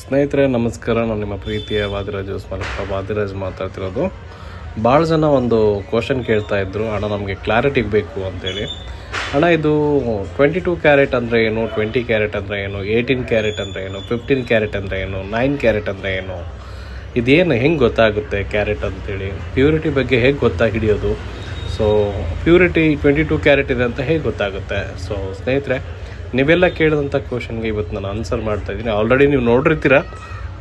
ಸ್ನೇಹಿತರೆ ನಮಸ್ಕಾರ. ನಾನು ನಿಮ್ಮ ಪ್ರೀತಿಯ ವಾದಿರಾಜ್ ವಾದಿರಾಜ್ ಮಾತಾಡ್ತಿರೋದು. ಭಾಳ ಜನ ಒಂದು ಕ್ವಶನ್ ಕೇಳ್ತಾ ಇದ್ರು, ಅಣ್ಣ ನಮಗೆ ಕ್ಲಾರಿಟಿಗೆ ಬೇಕು ಅಂತೇಳಿ. ಅಣ್ಣ ಇದು 22 ಕ್ಯಾರೆಟ್ ಅಂದರೆ ಏನು, 20 ಕ್ಯಾರೆಟ್ ಅಂದರೆ ಏನು, 18 ಕ್ಯಾರೆಟ್ ಅಂದರೆ ಏನು, 15 ಕ್ಯಾರೆಟ್ ಅಂದರೆ ಏನು, 9 ಕ್ಯಾರೆಟ್ ಅಂದರೆ ಏನು, ಇದೇನು ಹೆಂಗೆ ಗೊತ್ತಾಗುತ್ತೆ ಕ್ಯಾರೆಟ್ ಅಂತೇಳಿ, ಪ್ಯೂರಿಟಿ ಬಗ್ಗೆ ಹೇಗೆ ಹಿಡಿಯೋದು, ಸೊ ಪ್ಯೂರಿಟಿ 22 ಕ್ಯಾರೆಟ್ ಇದೆ ಅಂತ ಹೇಗೆ ಗೊತ್ತಾಗುತ್ತೆ. ಸೊ ಸ್ನೇಹಿತರೆ, ನೀವೆಲ್ಲ ಕೇಳಿದಂಥ ಕ್ವಶನ್ಗೆ ಇವತ್ತು ನಾನು ಆನ್ಸರ್ ಮಾಡ್ತಾಯಿದ್ದೀನಿ. ಆಲ್ರೆಡಿ ನೀವು ನೋಡಿರ್ತೀರ,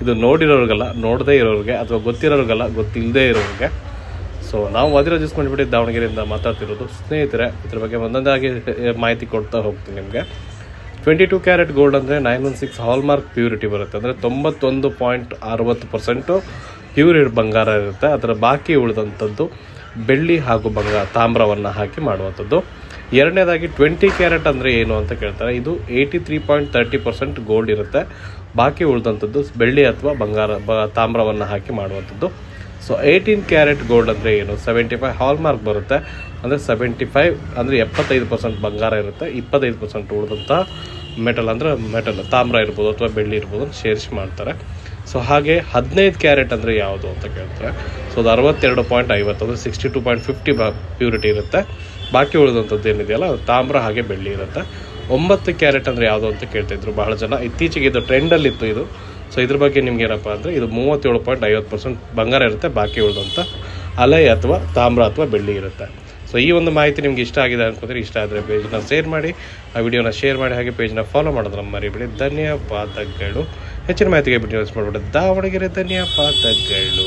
ಇದು ನೋಡಿರೋರಿಗಲ್ಲ, ನೋಡದೇ ಇರೋರಿಗೆ, ಅಥವಾ ಗೊತ್ತಿರೋರಿಗಲ್ಲ, ಗೊತ್ತಿಲ್ಲದೇ ಇರೋರಿಗೆ. ಸೊ ನಾವು ವಾದಿರಾಜ್ ಯೂಸ್ಕೊಂಡ್ಬಿಟ್ಟು ದಾವಣಗೆರೆಯಿಂದ ಮಾತಾಡ್ತಿರೋದು. ಸ್ನೇಹಿತರೆ, ಇದ್ರ ಬಗ್ಗೆ ಒಂದೊಂದಾಗಿ ಮಾಹಿತಿ ಕೊಡ್ತಾ ಹೋಗ್ತೀನಿ ನಿಮಗೆ. 22 ಕ್ಯಾರೆಟ್ ಗೋಲ್ಡ್ ಅಂದರೆ 916 ಹಾಲ್ಮಾರ್ಕ್ ಪ್ಯೂರಿಟಿ ಬರುತ್ತೆ. ಅಂದರೆ 91.60% ಪ್ಯೂರ್ ಬಂಗಾರ ಇರುತ್ತೆ. ಅದರ ಬಾಕಿ ಉಳಿದಂಥದ್ದು ಬೆಳ್ಳಿ ಹಾಗೂ ತಾಮ್ರವನ್ನು ಹಾಕಿ ಮಾಡುವಂಥದ್ದು. ಎರಡನೇದಾಗಿ 20 ಕ್ಯಾರೆಟ್ ಅಂದರೆ ಏನು ಅಂತ ಕೇಳ್ತಾರೆ. ಇದು 83.30% ಗೋಲ್ಡ್ ಇರುತ್ತೆ. ಬಾಕಿ ಉಳಿದಂಥದ್ದು ಬೆಳ್ಳಿ ಅಥವಾ ತಾಮ್ರವನ್ನು ಹಾಕಿ ಮಾಡುವಂಥದ್ದು. ಸೊ 18 ಕ್ಯಾರೆಟ್ ಗೋಲ್ಡ್ ಅಂದರೆ ಏನು, 75 ಹಾಲ್ಮಾರ್ಕ್ ಬರುತ್ತೆ. ಅಂದರೆ 75 ಅಂದರೆ 75% ಬಂಗಾರ ಇರುತ್ತೆ, 25% ಉಳಿದಂಥ ಮೆಟಲ್ ತಾಮ್ರ ಇರ್ಬೋದು ಅಥವಾ ಬೆಳ್ಳಿ ಇರ್ಬೋದು ಸೇರಿಸಿ ಮಾಡ್ತಾರೆ. ಸೊ ಹಾಗೆ 15 ಕ್ಯಾರೆಟ್ ಅಂದರೆ ಯಾವುದು ಅಂತ ಕೇಳ್ತಾರೆ. ಸೊ ಅದು 62.50 ಅಂದರೆ 62.50 ಪ್ಯೂರಿಟಿ ಇರುತ್ತೆ. ಬಾಕಿ ಉಳಿದಂಥದ್ದು ಏನಿದೆಯಲ್ಲ ಅದು ತಾಮ್ರ ಹಾಗೆ ಬೆಳ್ಳಿ ಇರುತ್ತೆ. 9 ಕ್ಯಾರೆಟ್ ಅಂದರೆ ಯಾವುದು ಅಂತ ಕೇಳ್ತಾಯಿದ್ರು ಭಾಳ ಜನ. ಇತ್ತೀಚೆಗೆ ಇದು ಟ್ರೆಂಡಲ್ಲಿತ್ತು ಇದು. ಸೊ ಇದ್ರ ಬಗ್ಗೆ ನಿಮ್ಗೆ ಏನಪ್ಪ ಅಂದರೆ ಇದು 37.50% ಬಂಗಾರ ಇರುತ್ತೆ. ಬಾಕಿ ಉಳಿದಂಥ ಅಲೆ ಅಥವಾ ತಾಮ್ರ ಅಥವಾ ಬೆಳ್ಳಿ ಇರುತ್ತೆ. ಸೊ ಈ ಒಂದು ಮಾಹಿತಿ ನಿಮ್ಗೆ ಇಷ್ಟ ಆಗಿದೆ ಅನ್ಕೋತೀರಿ. ಇಷ್ಟ ಆದರೆ ಪೇಜ್ನ ಶೇರ್ ಮಾಡಿ, ಆ ವಿಡಿಯೋನ ಶೇರ್ ಮಾಡಿ, ಹಾಗೆ ಪೇಜ್ನ ಫಾಲೋ ಮಾಡೋದನ್ನ ಮರಿಬೇಡಿ. ಧನ್ಯವಾದಗಳು. ಹೆಚ್ಚಿನ ಮಾಹಿತಿಗೆ ವಿಡಿಯೋ ಮಾಡಿಬಿಟ್ಟು ದಾವಣಗೆರೆ ಧನ್ಯವಾದಗಳು.